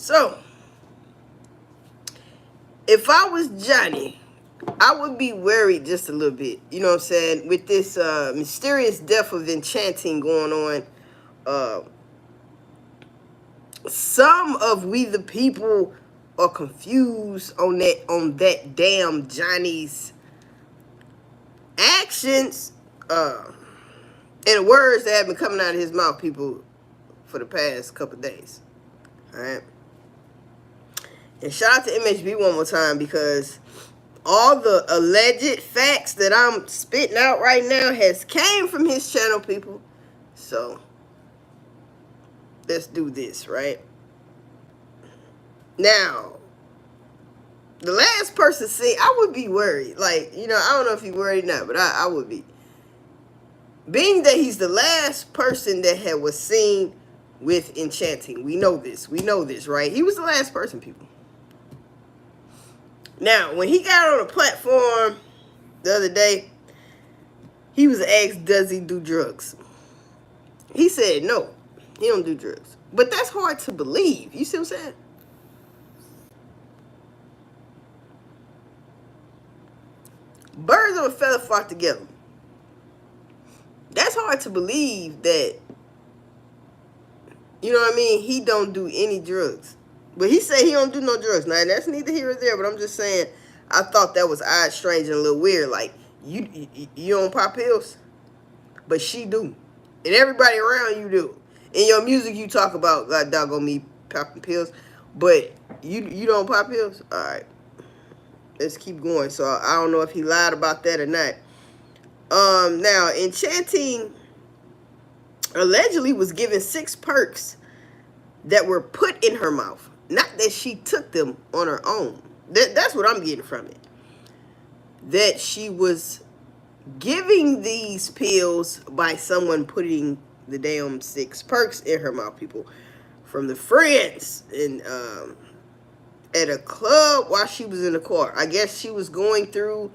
So, if I was Johnny, I would be worried just a little bit. You know what I'm saying? With this mysterious death of Enchanting going on, uh, some of we the people are confused on that damn Johnny's actions, and the words that have been coming out of his mouth, people, for the past couple of days. All right. And shout out to MHB one more time, because all the alleged facts that I'm spitting out right now has came from his channel, people. So let's do this, right? Now, the last person seen, I would be worried. Like, I don't know if he's worried or not, but I would be. Being that he's the last person that was seen with Enchanting. We know this, right? He was the last person, people. Now, when he got on a platform the other day, he was asked, does he do drugs? He said no, he don't do drugs. But that's hard to believe. You see what I'm saying? Birds of a feather flock together. That's hard to believe that, you know what I mean, he don't do any drugs. But he said he don't do no drugs. Now, that's neither here or there, but I'm just saying, I thought that was odd, strange, and a little weird. Like, you don't pop pills, but she do. And everybody around you do. In your music, you talk about, God doggone me, popping pills, but you don't pop pills? All right. Let's keep going. So, I don't know if he lied about that or not. Now, Enchanting allegedly was given 6 perks that were put in her mouth. Not that she took them on her own. That's what I'm getting from it. That she was giving these pills by someone putting the damn 6 perks in her mouth, people. From the friends and at a club while she was in the car. I guess she was going through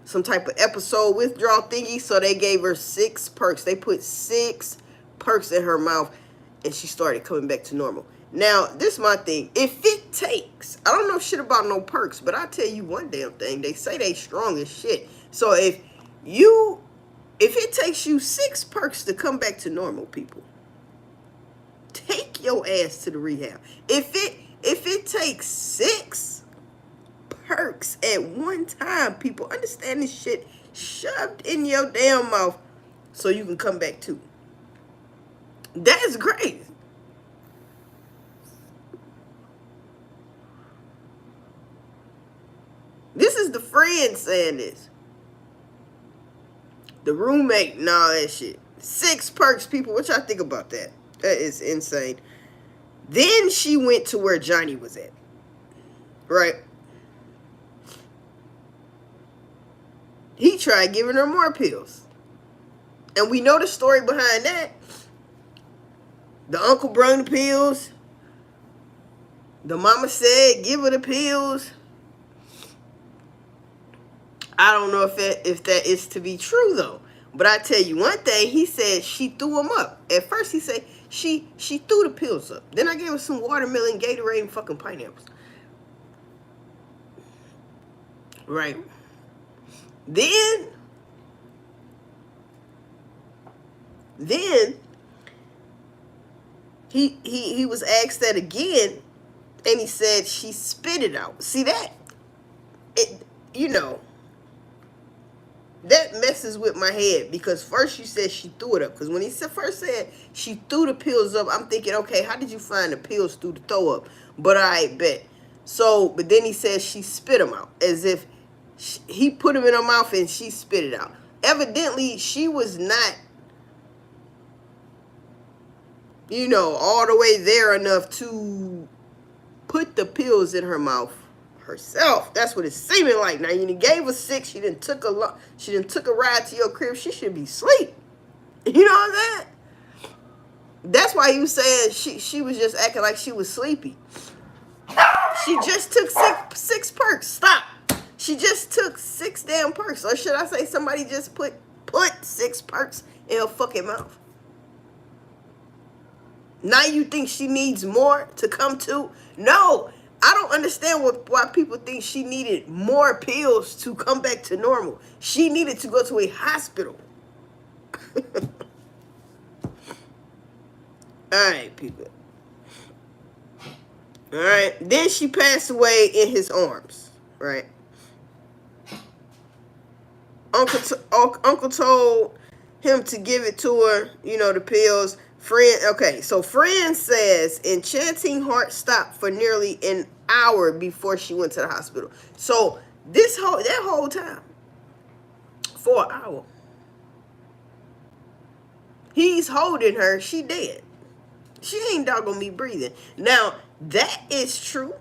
some type of episode withdrawal thingy, so they gave her 6 perks. They put 6 perks in her mouth, and she started coming back to normal. Now, this is my thing. If it takes, I don't know shit about no perks, but I tell you one damn thing. They say they strong as shit. So if it takes you 6 perks to come back to normal, people, take your ass to the rehab. If it takes 6 perks at one time, people, understand this shit shoved in your damn mouth so you can come back too. That is great. This is the friend saying this. The roommate and all that shit. 6 perks, people. What y'all think about that? That is insane. Then she went to where Johnny was at. Right? He tried giving her more pills. And we know the story behind that. The uncle brought the pills. The mama said, give her the pills. I don't know if that is to be true, though. But I tell you one thing, he said she threw them up. At first, he said she threw the pills up. Then I gave her some watermelon, Gatorade, and fucking pineapples. Right. Then he was asked that again, and he said she spit it out. See that? That messes with my head, because first you said she threw it up. Because when he first said she threw the pills up, I'm thinking, okay, how did you find the pills through the throw up? But I bet. So, but then he says she spit them out, as if he put them in her mouth and she spit it out. Evidently, she was not, all the way there enough to put the pills in her mouth herself. That's what it's seeming like. Now, you gave her 6. She didn't took a ride to your crib. She should be asleep. You know what I'm saying? That's why you said she was just acting like she was sleepy. She just took 6 perks. Stop. She just took 6 damn perks. Or should I say somebody just put 6 perks in her fucking mouth? Now you think she needs more to come to? No, I don't understand why people think she needed more pills to come back to normal. She needed to go to a hospital. All right, people. All right. Then she passed away in his arms. Right. Uncle told him to give it to her. You know, the pills. Friend. Okay. So friend says Enchanting heart stopped for nearly an hour before she went to the hospital. So that whole time, for an hour, he's holding her. She dead. She ain't doggone me breathing. Now, that is true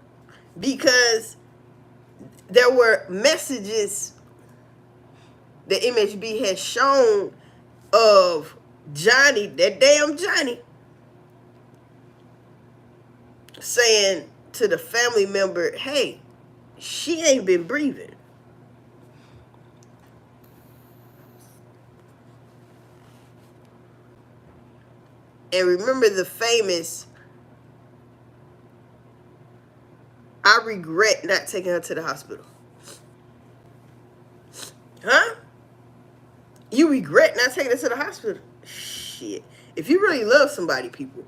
because there were messages the MHB has shown of Johnnie, that damn Johnnie, saying to the family member, hey, she ain't been breathing. And remember the famous, I regret not taking her to the hospital. Huh? You regret not taking her to the hospital? Shit. If you really love somebody, people,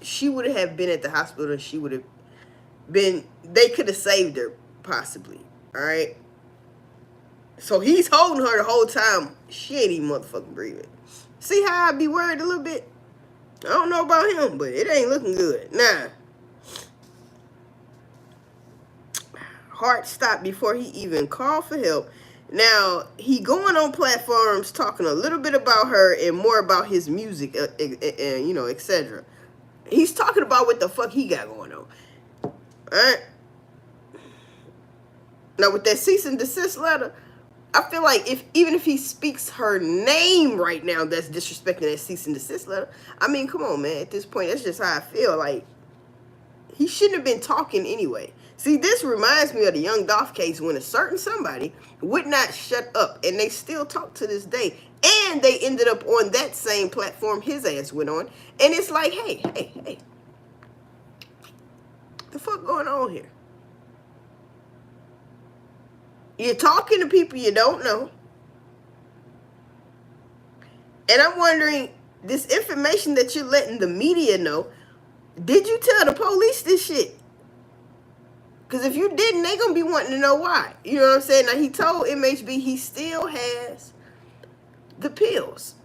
she would have been at the hospital and she would have been, they could have saved her, possibly. All right? So he's holding her the whole time. She ain't even motherfucking breathing. See how I be worried a little bit? I don't know about him, but it ain't looking good. Nah. Heart stopped before he even called for help. Now, he going on platforms talking a little bit about her and more about his music, and you know, etc. He's talking about what the fuck he got going on. Alright? Now, with that cease and desist letter, I feel like even if he speaks her name right now, that's disrespecting that cease and desist letter. I mean, come on, man. At this point, that's just how I feel. Like, he shouldn't have been talking anyway. See, this reminds me of the Young Dolph case when a certain somebody would not shut up, and they still talk to this day. And they ended up on that same platform his ass went on. And it's like, hey. The fuck going on here? You're talking to people you don't know. And I'm wondering, this information that you're letting the media know, did you tell the police this shit? Because if you didn't, they going to be wanting to know why. You know what I'm saying? Now, he told MHB he still has the pills.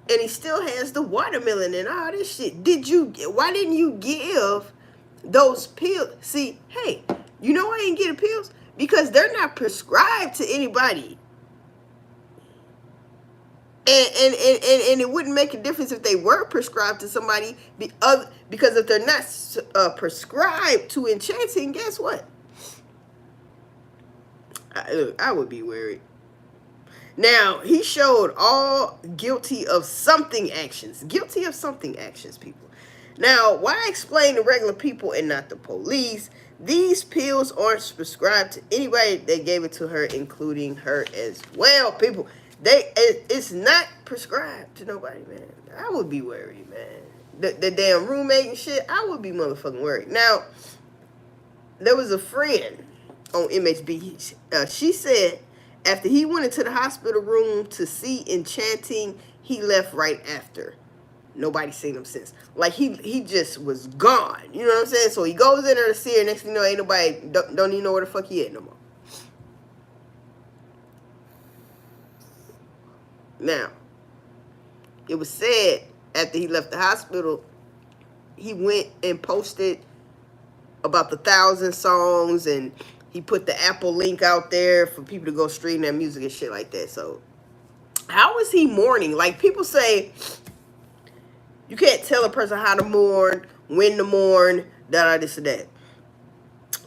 And he still has the watermelon and all this shit. Why didn't you give those pills? See, hey, you know why I didn't get the pills? Because they're not prescribed to anybody. And it wouldn't make a difference if they were prescribed to somebody, because if they're not prescribed to Enchanting, guess what? I would be worried. Now, he showed all guilty of something actions. Guilty of something actions, people. Now, why explain to regular people and not the police? These pills aren't prescribed to anybody. They gave it to her, including her as well, people. It's not prescribed to nobody, man. I would be worried, man. The damn roommate and shit, I would be motherfucking worried. Now, there was a friend on MHB. She said after he went into the hospital room to see Enchanting, he left right after. Nobody's seen him since. Like, he just was gone. You know what I'm saying? So he goes in there to see her. Next thing you know, ain't nobody, don't even know where the fuck he at no more. Now, it was said after he left the hospital, he went and posted about the 1,000 songs, and he put the Apple link out there for people to go stream their music and shit like that. So, how is he mourning? Like, people say, you can't tell a person how to mourn, when to mourn, this or that.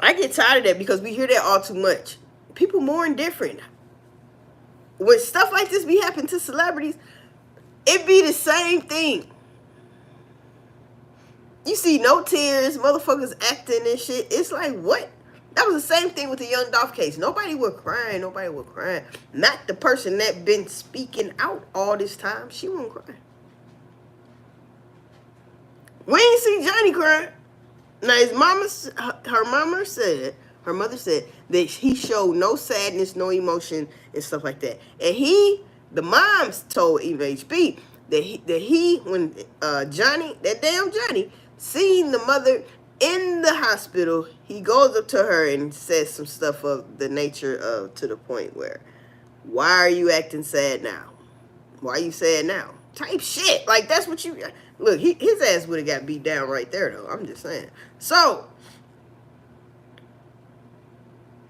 I get tired of that because we hear that all too much. People mourn different. When stuff like this be happening to celebrities, it be the same thing. You see no tears, motherfuckers acting and shit. It's like, what? That was the same thing with the Young Dolph case. Nobody was crying. Nobody was crying. Not the person that been speaking out all this time. She wasn't crying. We Johnny crying. Now his her mother said that he showed no sadness, no emotion, and stuff like that. And the moms told MHB that when Johnny, that damn Johnny, seen the mother in the hospital, he goes up to her and says some stuff of the nature of, to the point where, why are you acting sad now? Why are you sad now? Type shit. Like, that's what you... Look, his ass would have got beat down right there, though. I'm just saying. So,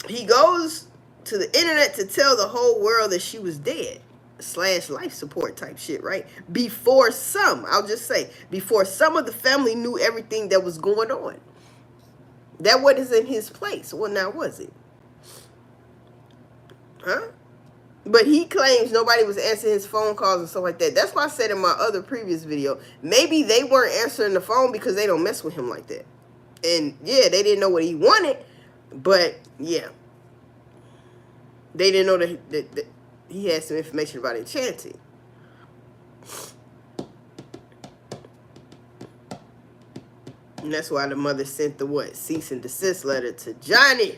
he goes to the internet to tell the whole world that she was dead. / life support type shit, right? Before some of the family knew everything that was going on. That wasn't in his place. Well, now, was it? Huh? But he claims nobody was answering his phone calls and stuff like that. That's why I said in my other previous video, maybe they weren't answering the phone because they don't mess with him like that. And yeah, they didn't know what he wanted, but yeah. They didn't know that he had some information about Enchanting. And that's why the mother sent the cease and desist letter to Johnny.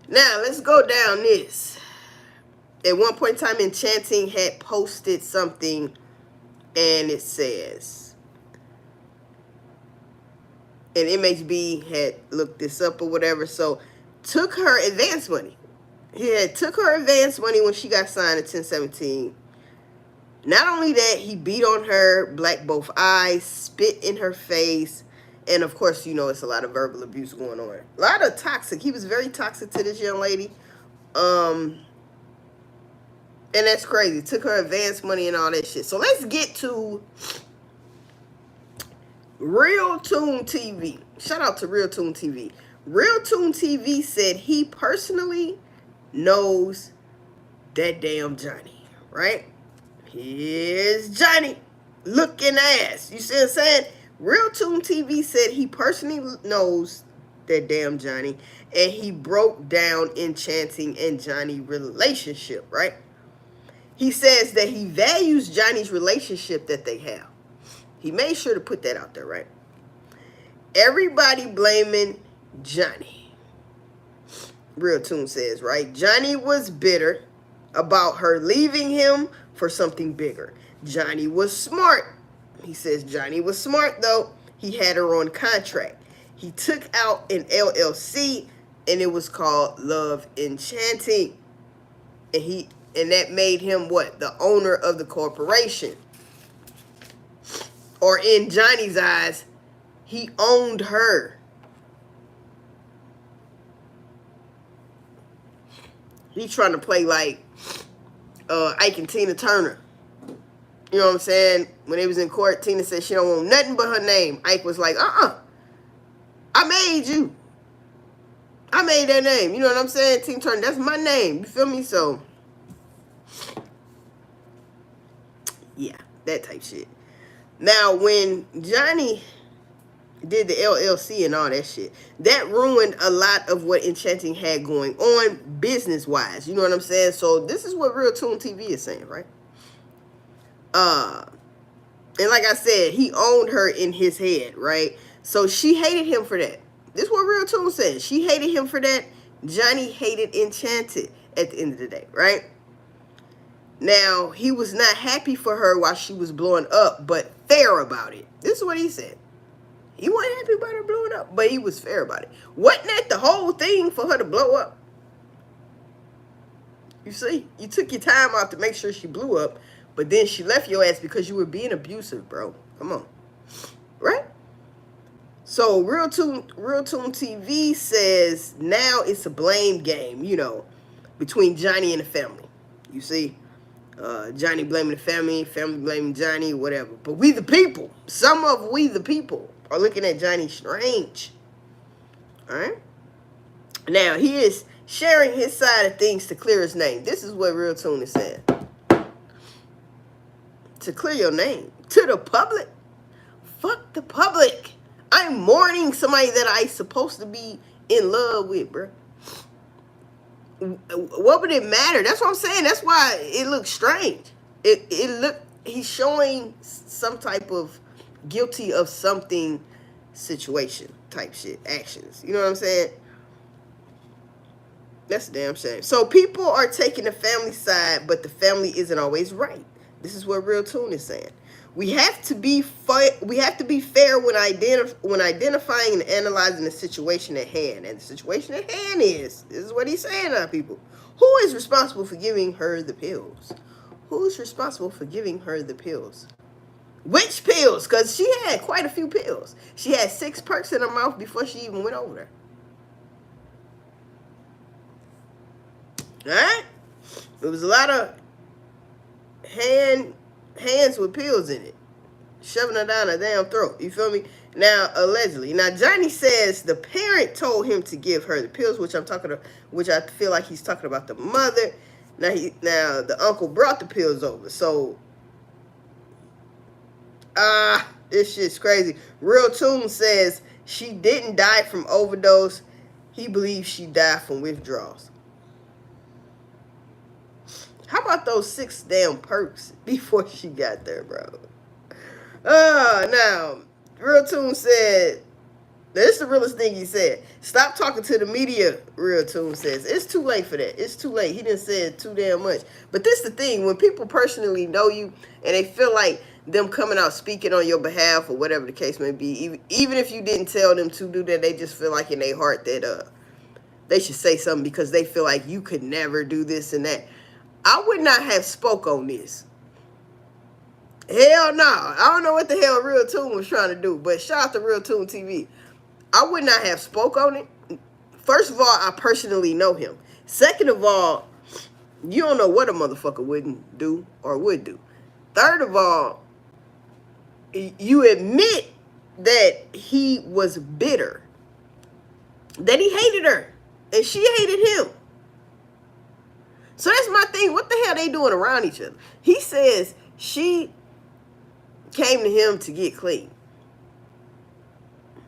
Now, let's go down this. At one point in time, Enchanting had posted something, and it says, and MHB had looked this up or whatever, so took her advance money. He had took her advance money when she got signed at 1017. Not only that, he beat on her, blacked both eyes, spit in her face, and of course, you know, it's a lot of verbal abuse going on. A lot of toxic. He was very toxic to this young lady. And that's crazy. Took her advance money and all that shit. So let's get to Real Tune TV. Shout out to Real Tune TV. Real Tune TV said he personally knows that damn Johnny, right? Here's Johnny looking ass. You see what I'm saying? Real Tune TV said he personally knows that damn Johnny, and he broke down Enchanting and Johnny relationship, right? He says that he values Johnny's relationship that they have. He made sure to put that out there, right? Everybody blaming Johnny. Real Tune says, right? Johnny was bitter about her leaving him for something bigger. Johnny was smart. He says Johnny was smart, though. He had her on contract. He took out an LLC, and it was called Love Enchanting. And that made him what? The owner of the corporation. Or in Johnny's eyes, he owned her. He's trying to play like Ike and Tina Turner. You know what I'm saying? When they was in court, Tina said she don't want nothing but her name. Ike was like, I made you. I made that name. You know what I'm saying? Tina Turner, that's my name. You feel me? So, yeah, that type shit. Now, when Johnny did the LLC and all that shit, that ruined a lot of what Enchanting had going on business-wise. You know what I'm saying? So, this is what Real Tune TV is saying, right? And like I said, he owned her in his head, right? So, she hated him for that. This is what Real Tune says. She hated him for that. Johnny hated Enchanted at the end of the day, right? Now, he was not happy for her while she was blowing up, but fair about it. This is what he said. He wasn't happy about her blowing up, but he was fair about it. Wasn't that the whole thing for her to blow up? You see, you took your time out to make sure she blew up, but then she left your ass because you were being abusive, bro. Come on. Right? So, Real Tune TV says now it's a blame game, you know, between Johnny and the family. You see? Johnny blaming the family blaming Johnny, whatever. But we the people, we the people are looking at Johnny strange. Alright? Now, he is sharing his side of things to clear his name. This is what Real Tune is saying. To clear your name. To the public. Fuck the public. I'm mourning somebody that I supposed to be in love with, bro. What would it matter? That's what I'm saying. That's why it looks strange. He's showing some type of guilty of something situation type shit, actions. You know what I'm saying? That's a damn shame. So people are taking the family side, but the family isn't always right. This is what Real Tune is saying. We have to be fair when identifying and analyzing the situation at hand. And the situation at hand is, this is what he's saying now, people. Who is responsible for giving her the pills? Who's responsible for giving her the pills? Which pills? Because she had quite a few pills. She had 6 perks in her mouth before she even went over there. Alright? There was a lot of hands with pills in it. Shoving her down her damn throat. You feel me? Now, allegedly. Now, Johnny says the parent told him to give her the pills, which I feel like he's talking about the mother. Now the uncle brought the pills over. So, this shit's crazy. Real Tune says she didn't die from overdose. He believes she died from withdrawals. How about those 6 damn perks before she got there, bro? Now, Real Tune said, this is the realest thing he said. Stop talking to the media, Real Tune says. It's too late for that. It's too late. He didn't say it too damn much. But this is the thing. When people personally know you and they feel like them coming out speaking on your behalf or whatever the case may be, even if you didn't tell them to do that, they just feel like in their heart that they should say something because they feel like you could never do this and that. I would not have spoke on this. Hell no. I don't know what the hell Real Tune was trying to do, but shout out to Real Tune TV. I would not have spoke on it. First of all, I personally know him. Second of all, you don't know what a motherfucker wouldn't do or would do. Third of all, you admit that he was bitter. That he hated her. And she hated him. So that's my thing. What the hell they doing around each other? He says she came to him to get clean.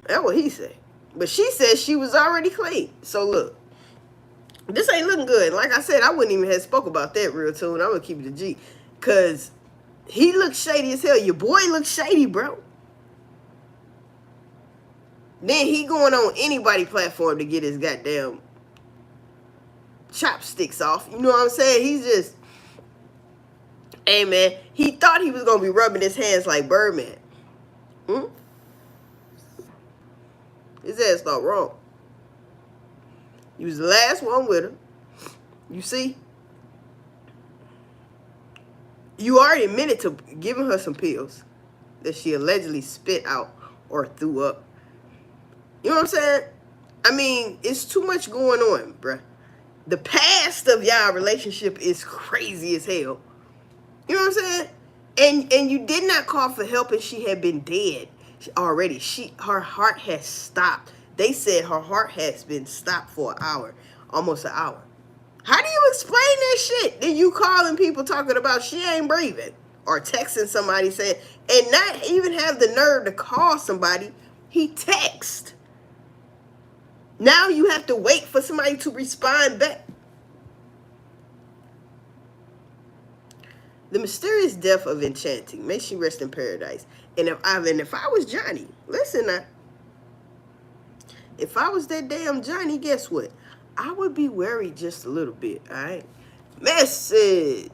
That's what he said. But she says she was already clean. So look, this ain't looking good. Like I said, I wouldn't even have spoke about that, Real Tune. I'm going to keep it a G. Because he looks shady as hell. Your boy looks shady, bro. Then he going on anybody platform to get his goddamn chopsticks off. You know what I'm saying? He's just, hey man, he thought he was gonna be rubbing his hands like Birdman. His ass thought wrong. He was the last one with her. You see? You already admitted to giving her some pills that she allegedly spit out or threw up. You know what I'm saying? I mean, it's too much going on, bruh. The past of y'all relationship is crazy as hell. You know what I'm saying? And you did not call for help and she had been dead already. Her heart has stopped. They said her heart has been stopped for an hour. Almost an hour. How do you explain that shit? Then you calling people talking about she ain't breathing. Or texting somebody saying, and not even have the nerve to call somebody. He texted. Now you have to wait for somebody to respond back. The mysterious death of Enchanting. May she rest in paradise. And if I was Johnny, listen now. If I was that damn Johnny, guess what? I would be worried just a little bit, all right? Message.